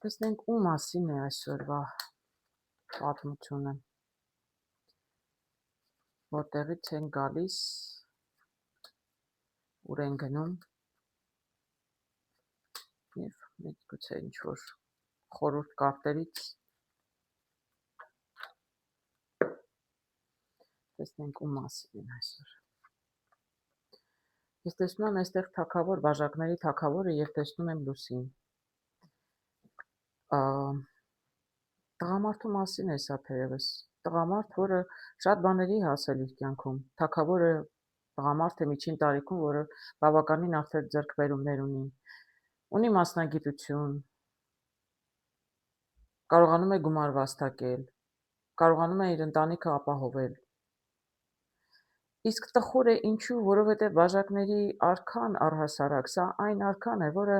Տեսնենք ու մասին է այսօրվա պատմությունը, որտեղից են գալիս, ուր են գնում և գուցե ինչ-որ խորհուրդ կարտերից տեսնենք ու մասին են այսօր։ Ես տեսնում եմ այստեղ թագավոր, բաժակների թագավորը և տեսնում եմ Լուսին։ Տղամարդու մասին է սա թերևս, տղամարդ, որը շատ բաների հասել իր կյանքում, թագավորը տղամարդ է միջին տարիքում, որը բավականին արդեն ձեռքբերումներ ունի մասնագիտություն, կարողանում է գումար վաստակել, կարողանում է իր ընտանիքը ապահովել։ Իսկ տխուր է ինչու, որովհետև բաժակների արքան առհասարակ, սա այն արքան է, որը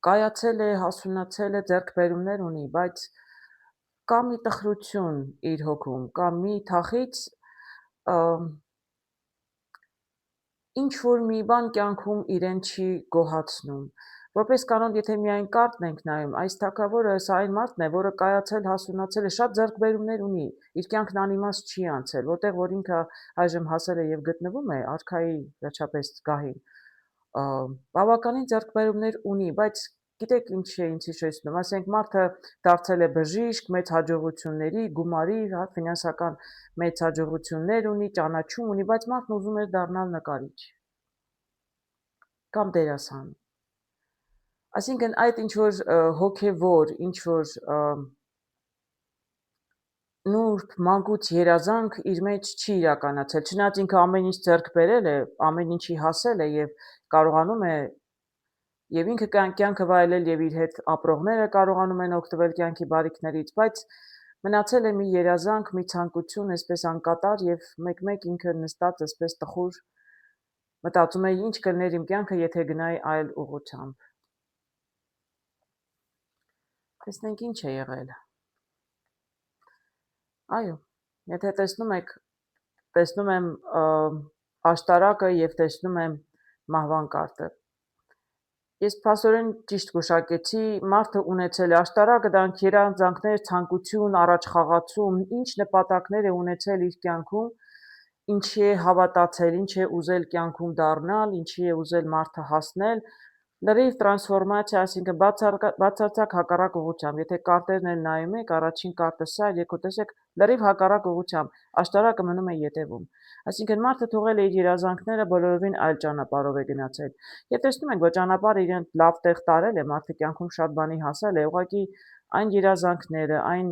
կայացել է, հասունացել է, ձեռքբերումներ ունի, բայց կա մի տխրություն իր հոգում, կա մի թախիծ ինչ-որ մի բան կյանքում իրեն չի գոհացնում։ Որպես կանոն, եթե միայն կարտն ենք նայում, այս թագավորը սա այն մարդն է, որը կայացել, հասունացել է, շատ ձեռքբերումներ ունի, իր կյանքն անիմաստ չի անցել, որտեղ որ ինքը այժմ հասել է և գտնվում է արքայի վերջապես գահին, բավականին ձեռքբերումներ ունի, բայց գիտեք ինչ է ինձ հիշեցնում, ասենք մարդը դարձել է բժիշկ, մեծ հաջողությունների, գումարի, ֆինանսական մեծ հաջողություններ ունի, ճանաչում ունի, բայց մարդն ուզում էր դառնալ նկարիչ կամ դերասան։ Այսինքն այդ ինչ-որ հոգևոր, ինչ-որ նուրբ, մանկուց երազանք իր մեջ չի իրականացել, չնայած ինքը ամեն ինչ ձեռք բերել է, ամեն ինչի հասել է և կարողանում է և ինքը կյանքը վայելել և իր հետ ապրողները կարողանում են օգտվել կյանքի բարիքներից, բայց մնացել է մի երազանք, մի ցանկություն, այսպես անկատար և մեկ-մեկ ինքը նստած այսպես տխուր մտածում է ինչ կլիներ իմ կյանքը, եթե գնայի այլ ուղղությամբ։ Տեսնենք ինչ է եղել։ Այո, եթե տեսնում եք, տեսնում եմ աշտարակը և տեսնում եմ մահվան կարտը։ Ես փաստորեն ճիշտ գուշակեցի, մարդը ունեցել է աշտարակը, դրանք երազանքներ, ցանկություն, առաջխաղացում, ինչ նպատակներ է ունեցել իր կյանքում, ինչի է հավատացել, ինչ է ուզել կյանքում դառնալ, ինչի է ուզել մարդը հասնել, լրիվ տրանսֆորմացիա, այսինքն բացարձակ հակառակ ուղղությամբ, եթե կարտերն էլ նայում եք, առաջին կարտը սա, երկրորդը տեսեք, լրիվ հակառակ ուղղությամբ, աշտարակը մնում է ետևում։ Այսինքն մարդը թողել է իր երազանքները, բոլորովին այլ ճանապարհով է գնացել։ Եվ տեսնում ենք, որ ճանապարհը իրեն լավ տեղ տարել է, մարդը կյանքում շատ բանի հասել է, ուղղակի այն երազանքները, այն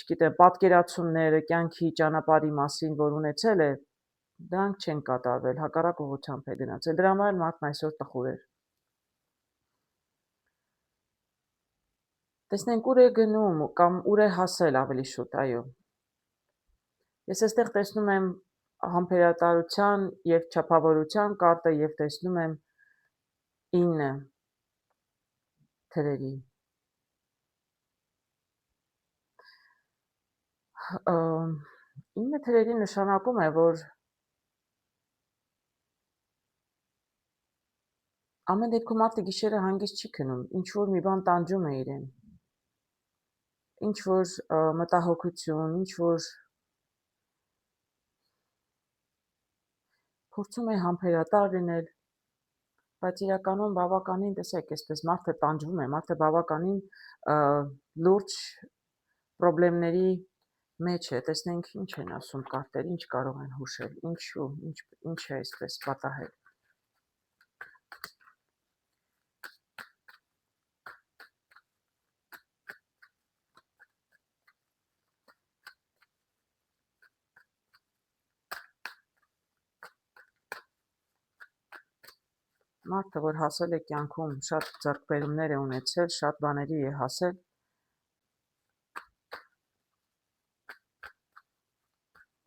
չգիտեմ, պատկերացումները կյանքի ճանապարհի մասին, որ ունեցել է, դրանք չեն կատարվել, հակառակ ուղղությամբ է գնացել։ Դրա համար մարդն այսօր տխուր է։ Տեսնենք ուր է գնում կամ ուր է հասել ավելի շուտ, այո։ Ես այստեղ տեսնում եմ համբերատարության և չափավորության կարտը և տեսնում եմ 9 թրերի։ 9 թրերի նշանակում է, որ ամեն դեպքում մարդը գիշերը հանգիստ չի քնում, ինչ-որ մի բան տանջում է իրեն, ինչ-որ մտահոգություն, ինչ-որ փորձում է համբերատար լինել, բայց իրականում բավականին, տեսեք, այսպես մարդը տանջվում է, մարդը բավականին լուրջ պրոբլեմների մեջ է, տեսնենք ինչ են ասում կարտերը, ինչ կարող են հուշել, ինչու, ինչ է այսպես պատահել։ Մարդը, որ հասել է կյանքում, շատ ձեռքբերումներ է ունեցել, շատ բաների է հասել,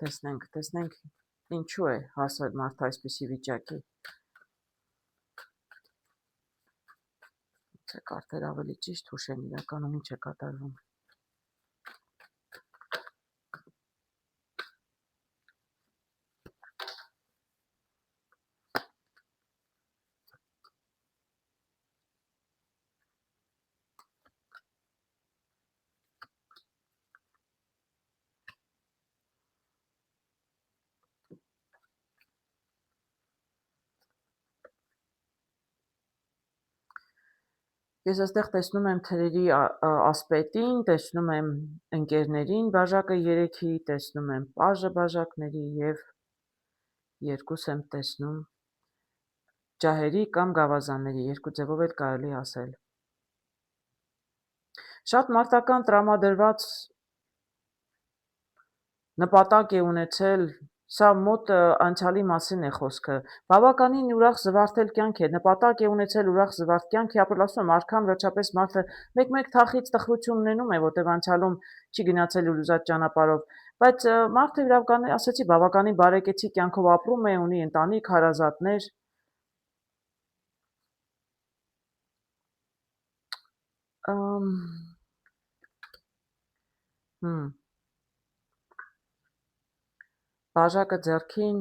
տեսնենք ինչու է հասել մարդը այսպիսի վիճակի։ Չէ, կարտեր ավելի ճիշտ հուշեն իրականում ինչ է կատարվում։ Ես այստեղ տեսնում եմ թրերի ասպետին, տեսնում եմ ընկերներին բաժակը 3-ի, տեսնում եմ պաժը բաժակների եւ երկուս եմ տեսնում ջահերի կամ գավազանների, երկու ձևով էլ կարելի ասել։ Շատ մարտական տրամադրված նպատակ է ունեցել, սա մոտ անցյալի մասին է խոսքը, բավականին ուրախ զվարթել կյանք է, նպատակ է ունեցել ուրախ զվարթ կյանքի ապրել, ասում եմ, արքան վերջապես մարդը մեկ-մեկ թախից տխրություն ունենում է, որտեղ անցյալում չի գնացել իր ուզած ճանապարհով, բայց մարդը իրավական ասեցի, բավականին բարեկեցիկ կյանքով ապրում է, ունի ընտանիք, հարազատներ, բաժակը ձեռքին,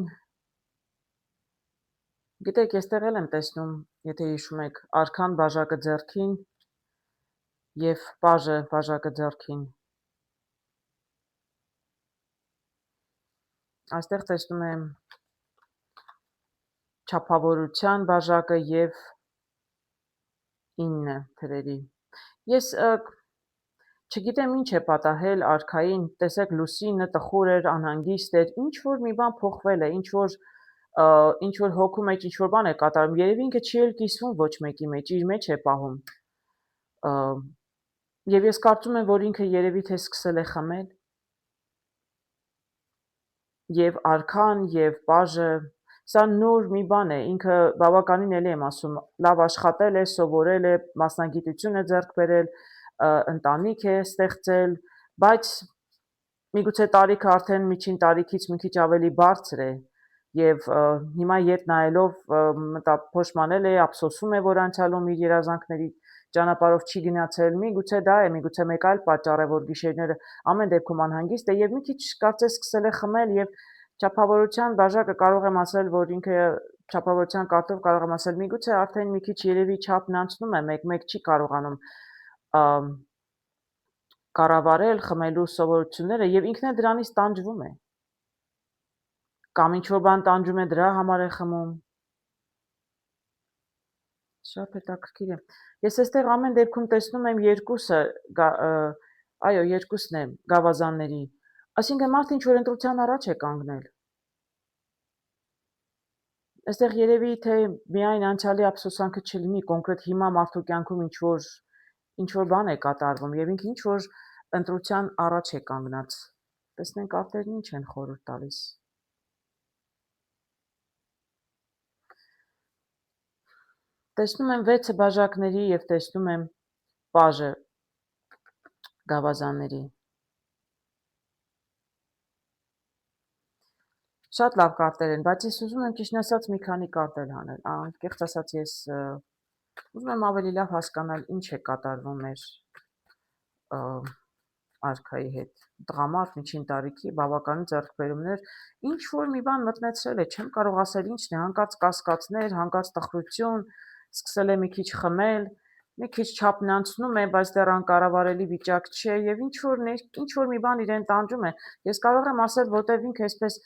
գիտեք, այստեղ էլ եմ տեսնում, եթե հիշում եք, արքան բաժակը ձեռքին եւ պաժը բաժակը ձեռքին։ Այստեղ տեսնում եմ չափավորության բաժակը եւ 9 թրերի։ Ես չգիտեմ ինչ է պատահել արքային, տեսեք լուսինը տխուր էր, անհանգիստ էր, ինչ որ մի բան փոխվել է, ինչ որ հոգու մեջ ինչ որ բան է կատարում, երևի ինքը չի էլ կիսվում ոչ մեկի մեջ, իր մեջ է պահում։ Եվ ես կարծում եմ, որ ինքը երևի թե սկսել է խմել։ Եվ արքան եւ պաժը, սա նոր մի բան է, ինքը բավականին էլի եմ ասում, լավ աշխատել է, սովորել է, մասնագիտություն է ձեռք բերել, ընտանիք է ստեղծել, բայց միգուցե տարիքը արդեն միջին տարիքից մի քիչ ավելի բարձր է եւ հիմա ետ նայելով փոշմանել է, ափսոսում է, որ անցյալում իր երազանքների ճանապարհով չի գնացել, միգուցե դա է, միգուցե մեկ այլ պատճառ է, որ գիշերները ամեն դեպքում անհանգիստ է եւ մի քիչ կարծես սկսել է խմել եւ չափավորության բաժակը կարող եմ ասել, որ ինքը չափավորության կարտով կարող եմ ասել, միգուցե արդեն մի քիչ երևի չափն անցնում է, մեկ-մեկ չի կարողանում կառավարել խմելու սովորությունները եւ ինքն էլ դրանից տանջվում է։ Կամ ինչ որ բան տանջում է, դրա համար է խմում։ Շատ հետաքրքիր է։ Ես այստեղ ամեն դեպքում տեսնում եմ երկուսը, այո, երկուսն է գավազանների։ Այսինքն մարդը ինչ որ ընտրության առաջ է կանգնել։ Այստեղ երևի թե միայն անցյալի ափսոսանքը չլինի, կոնկրետ հիմա մարդու կյանքում ինչ որ բան է կատարվում եւ ինքը ինչ որ ընտրության առաջ է կանգնած։ Տեսնենք արտերն ինչ են խորհուրդ տալիս։ Տեսնում եմ 6 բաժակների եւ տեսնում եմ պաժը գավազանների։ Շատ լավ կարտեր են, բայց ես ուզում եմ ճիշտն ասած մի քանի կարտեր հանել։ Անկեղծ ասած ես ուզում եմ ավելի լավ հասկանալ ինչ է կատարվում մեր արքայի հետ։ Տղամարդ միջին տարիքի, բավականին ձեռքբերումներ, ինչ որ մի բան մտնեցրել է, չեմ կարող ասել ինչն է, հանկարծ կասկածներ, հանկարծ տխրություն, սկսել է մի քիչ խմել, մի քիչ չափն անցնում է, բայց դեռ անկառավարելի վիճակ չէ եւ ինչ որ մի բան իրեն տանջում է։ Ես կարող եմ ասել, որտեվ ինքը այսպես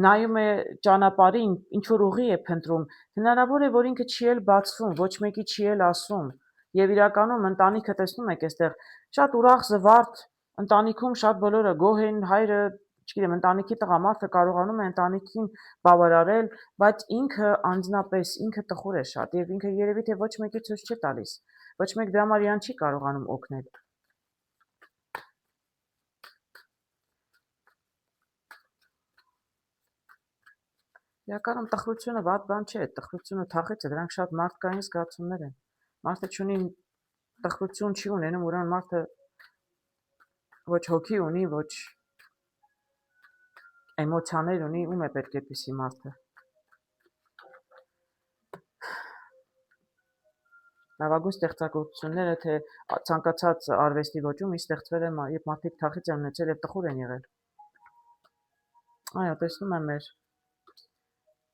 նայում է ճանապարհին, ինչ որ ուղի է փնտրում, հնարավոր է, որ ինքը չի էլ բացվում, ոչ մեկի չի էլ ասում։ Եվ իրականում ընտանիքը տեսնում եք այստեղ շատ ուրախ զվարթ ընտանիքում շատ բոլորը գոհ են, հայրը, չգիտեմ, ընտանիքի տղամարդը կարողանում է ընտանիքին բավարարել, բայց ինքը անձնապես ինքը տխուր է շատ եւ ինքը երևի թե ոչ մեկի ցույց չի տալիս։ Ոչ մեկ դրա համար իրան չի կարողանում օգնել։ Իրականում տխրությունը վատ բան չէ, տխրությունը թախիծ է, դրանք շատ մարդկային զգացումներ են։ Մարդը չունի տխրություն չի ունենում, ուրեմն մարդը ոչ հոգի ունի, ոչ էմոցիաներ ունի, ում է պետք է այդպիսի մարդը։ Լավագույն ստեղծագործությունները թե ցանկացած արվեստի ոճում ստեղծվել են, երբ մարդիկ թախիծ են ունեցել եւ տխուր են եղել։ Այո, տեսնում եմ մեր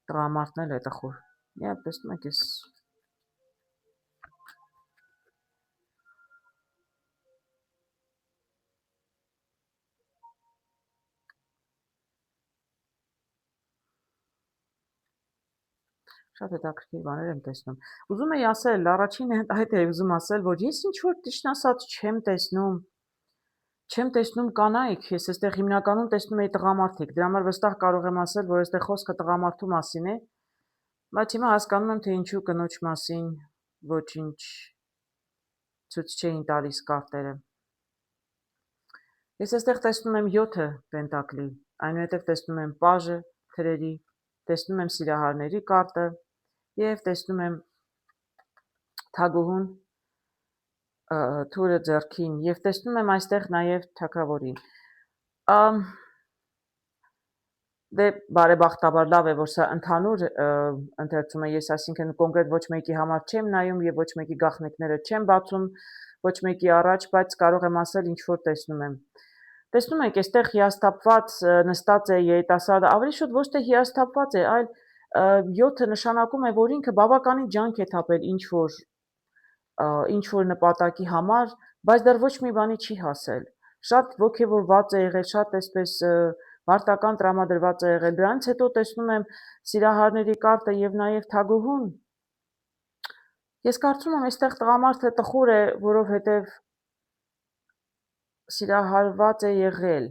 տղամարդն էլ է տխուր։ Եվ տեսնում եք ես Շատ հետաքրքիր բաներ եմ տեսնում։ Ուզում եի ասել, առաջին այդ էի ուզում ասել, որ ես ինչ որ ճիշտն ասած չեմ տեսնում կանայք, ես այստեղ հիմնականում տեսնում եի տղամարդիկ, դրա համար վստահ կարող եմ ասել, որ այստեղ խոսքը տղամարդու մասին է, բայց հիմա հասկանում եմ, թե ինչու կնոջ մասին ոչինչ ցույց չէին տալիս կարտերը։ Ես այստեղ տեսնում եմ 7 պենտակլի, այնուհետև տեսնում եմ պաժը թրերի, տեսնում եմ սիրահարների կարտը և տեսնում եմ թագուհուն թուրը ձեռքին և տեսնում եմ այստեղ նաև թագավորին։ Դե բարեբախտաբար լավ է, որ սա ընդհանուր ընթերցում է, ես այսինքն կոնկրետ ոչ մեկի համար չեմ նայում և ոչ մեկի գաղտնիքները չեմ բացում, ոչ մեկի առաջ, բայց կարող եմ ասել ինչ որ տեսնում եմ։ Տեսնում եք, այստեղ հիասթափված նստած է երիտասարդը, ավելի շուտ ոչ թե հիասթափված է, այլ 7-ը նշանակում է, որ ինքը բավականին ջանք է թափել ինչ որ նպատակի համար, բայց դեռ ոչ մի բանի չի հասել։ Շատ ոգևորված է եղել, շատ այսպես մարտական տրամադրված է եղել։ Դրանից հետո տեսնում եմ սիրահարների կարտը եւ նաեւ թագուհուն։ Ես կարծում եմ, այստեղ տղամարդը տխուր է, որովհետեւ սիրահարված է եղել։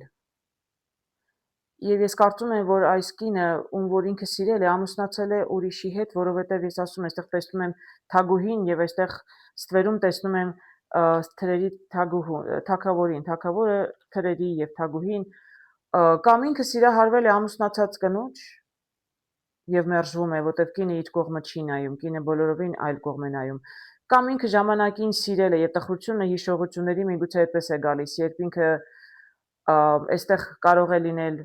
Եվ ես կարծում եմ, որ այս կինը, ում որ ինքը սիրել է, ամուսնացել է ուրիշի հետ, որովհետև ես ասում եմ, այստեղ տեսնում եմ թագուհին եւ այստեղ ստվերում տեսնում եմ թրերի թագավորին, թագավորը թրերի եւ թագուհին, կամ ինքը սիրահարվել է ամուսնացած կնոջ եւ մերժվում է, որտեվ կինը իր կողմը չի նայում, կինը բոլորովին այլ կողմ է նայում, կամ ինքը ժամանակին սիրել է եւ տխրությունը հիշողությունների միգուցե այդպես է գալիս, երբ ինքը այստեղ կարող է լինել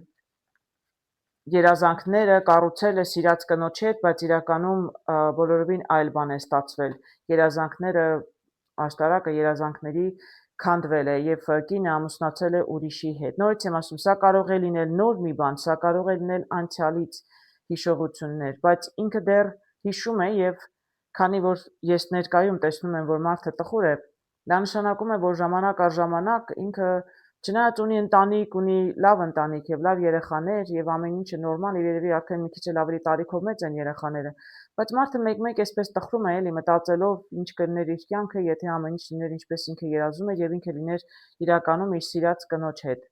երազանքները կառուցել է սիրած կնոջ հետ, բայց իրականում բոլորովին այլ բան է ստացվել։ Երազանքները աշտարակը երազանքների քանդվել է եւ կինը ամուսնացել է ուրիշի հետ։ Նորից եմ ասում, սա կարող է լինել նոր մի բան, սա կարող է լինել անցյալից հիշողություններ, բայց ինքը դեռ հիշում է եւ քանի որ ես ներկայում տեսնում եմ, որ մարդը տխուր է, դա նշանակում է, որ ժամանակ առ ժամանակ ինքը Չնայած ունի ընտանիք, ունի լավ ընտանիք եւ լավ երեխաներ եւ ամեն ինչը նորմալ եւ երևի արդեն մի քիչ էլ ավելի տարիքով մեծ են երեխաները, բայց մարդը մեկ-մեկ այսպես տխրում է էլի մտածելով ինչ կլիներ իր կյանքը, եթե ամեն ինչ լիներ ինչպես ինքը երազում էր եւ ինքը լիներ իրականում իր սիրած կնոջ հետ։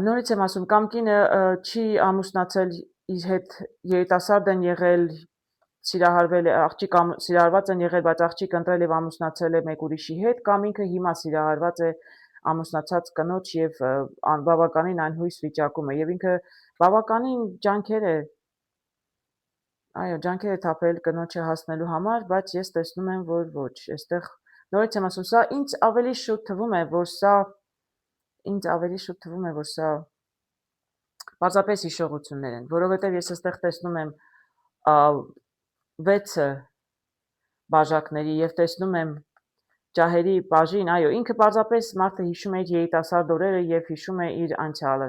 Նորից եմ ասում, կամ կինը չի ամուսնացել իր հետ երիտասարդ են եղել սիրահարվել է աղջիկ սիրահարված են եղել, բայց աղջիկ ընտրել եւ ամուսնացել է մեկ ուրիշի հետ, կամ ինքը հիմա սիրահարված է ամուսնացած կնոջ եւ բավականին անհույս վիճակում է եւ ինքը բավականին ջանքեր է թափել կնոջը հասնելու համար, բայց ես տեսնում եմ, որ ոչ, այստեղ նորից եմ ասում, սա ինձ ավելի շուտ թվում է, որ սա պարզապես հիշողություններ են, որովհետեւ ես այստեղ տեսնում եմ 6 բաժակների եւ տեսնում եմ ջահերի բաժին, այո, ինքը պարզապես մարդը հիշում է իր երիտասարդ օրերը եւ հիշում է իր անցյալը,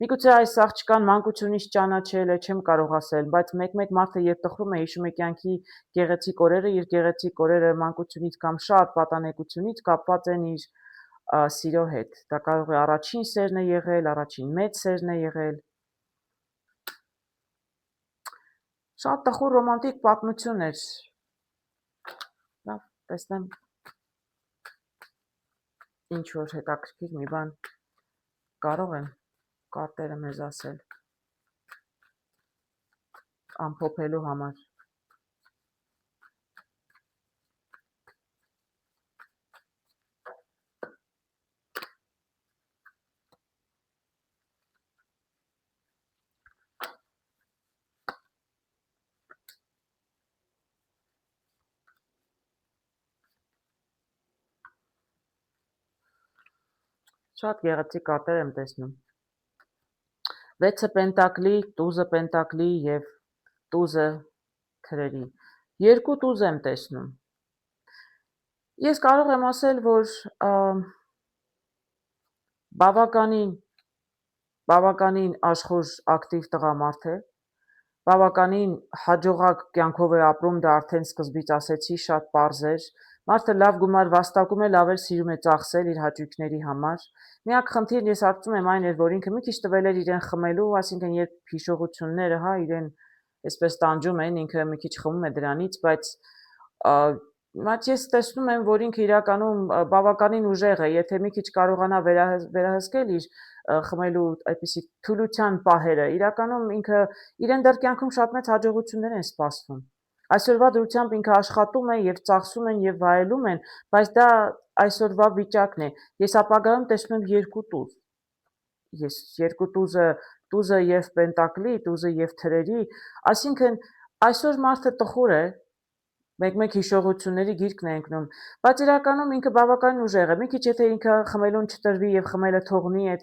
միգուցե այս աղջկան մանկությունից ճանաչել է, չեմ կարող ասել, բայց մեկ-մեկ մարդը երբ տխրում է, հիշում է կյանքի գեղեցիկ օրերը, իր գեղեցիկ օրերը մանկությունից կամ շատ պատանեկությունից կապված են իր սիրո հետ։ Դա կարող է առաջին սերն է եղել, առաջին մեծ սերն է եղել։ Շատ տխուր ռոմանտիկ պատմություն էր։ Լավ, տեսնեմ ինչ որ հետաքրքիր մի բան կարող եմ կարտերը մեզ ասել ամփոփելու համար։ Շատ գեղեցիկ կարտեր եմ տեսնում։ 6 պենտակլի, տուզը պենտակլի եւ տուզը թրերի։ 2 տուզ եմ տեսնում։ Ես կարող եմ ասել, որ բավականին աշխուժ ակտիվ տղամարդ է, բավականին հաջողակ կյանքով է ապրում, դա արդեն սկզբից ասեցի, շատ պարզ էր։ Մարդը լավ գումար վաստակում է, լավ էլ սիրում է ծախսել իր հաճույքների համար։ Միակ խնդիրն ես կարծում եմ այն էր, որ ինքը մի քիչ տվել էր իրեն խմելու, այսինքն երբ հիշողությունները, իրեն այսպես տանջում են, ինքը մի քիչ խմում է դրանից, բայց ես տեսնում եմ, որ ինքը իրականում բավականին ուժեղ է, եթե մի քիչ կարողանա վերահսկել իր խմելու այդպիսի թուլության պահերը, իրականում ինքը իրեն դեռ կյանքում շատ մեծ հաջողություններ են սպասվում։ Այսօրվա դրությամբ ինքը աշխատում է եւ ծախսում են եւ վայելում են, բայց դա այսօրվա վիճակն է։ Ես ապագայում տեսնում եմ երկու տուզ։ Ես երկու տուզը եւ պենտակլի, տուզը եւ թրերի, այսինքն այսօր մարդը տխուր է, մեկ-մեկ հիշողությունների գիրկն է ընկնում, բայց իրականում ինքը բավականին ուժեղ է, մի քիչ եթե ինքը խմելուն չտրվի եւ խմելը թողնի այդ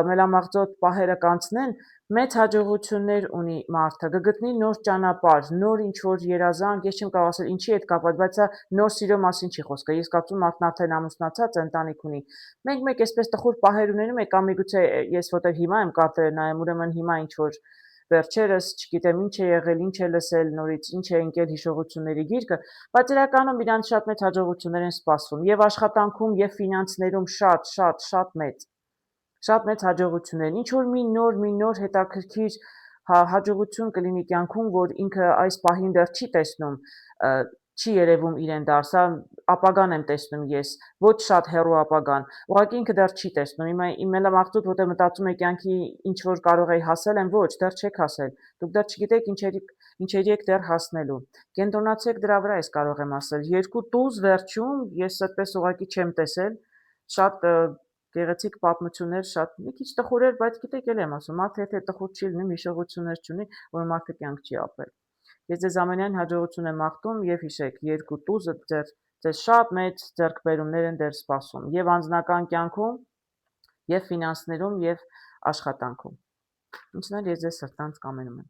մելամաղձոտ պահերը կանցնեն, մեծ հաջողություններ ունի մարդը, կգտնի նոր ճանապարհ, նոր ինչ-որ երազանք, ես չեմ կարող ասել ինչի հետ կապված, բայց սա նոր սիրո մասին չի խոսքը, ես կարծում մարդն արդեն ամուսնացած է, ընտանիք ունի, մեկ-մեկ այսպես տխուր պահեր ունենում է, կամ միգուցե ես որտեղ հիմա եմ կարտերը նայում, ուրեմն հիմա ինչ-որ վերջերս, չգիտեմ ինչ է եղել, ինչ է լսել նորից, ինչ է ընկել հիշողությունների գիրկը, բայց իրականում իրանց շատ մեծ հաջողություններ են սպասվում եւ աշխատանքում եւ ֆինանսներում շատ մեծ հաջողություններ։ Ինչ որ մի նոր հետաքրքիր հաջողություն կլինի կյանքում, որ ինքը այս պահին դեռ չի տեսնում, չի երևում իրեն դար, սա ապագան եմ տեսնում ես, ոչ շատ հեռու ապագան, ուղղակի ինքը դեռ չի տեսնում, իմ մելամաղձոտ, որտեղ մտածում է կյանքի ինչ որ կարող էի հասել եմ, ոչ, դեռ չեք հասել, դուք դեռ չգիտեք ինչերի եք դեռ հասնելու, կենտրոնացեք դրա վրա, ես կարող եմ ասել, երկու տուզ վերջում, ես այդպես ուղղակի չեմ տեսել, շատ գեղեցիկ պատմություններ, շատ մի քիչ տխուր էր, բայց գիտեք էլ եմ ասում, մարդը եթե տխուր չի լինում, հիշողություններ չունի, որ մարդը կյանք չի ապրել։ Ես ձեզ ամենայն հաջողություն եմ մաղթում եւ հիշեք, երկու տուզը ձեզ շատ մեծ ձեռքբերումներ են դեռ սպասում եւ անձնական կյանքում, եւ ֆինանսներում, եւ աշխատանքում։ Ինչն էլ ես ձեզ սրտանց կամենում եմ։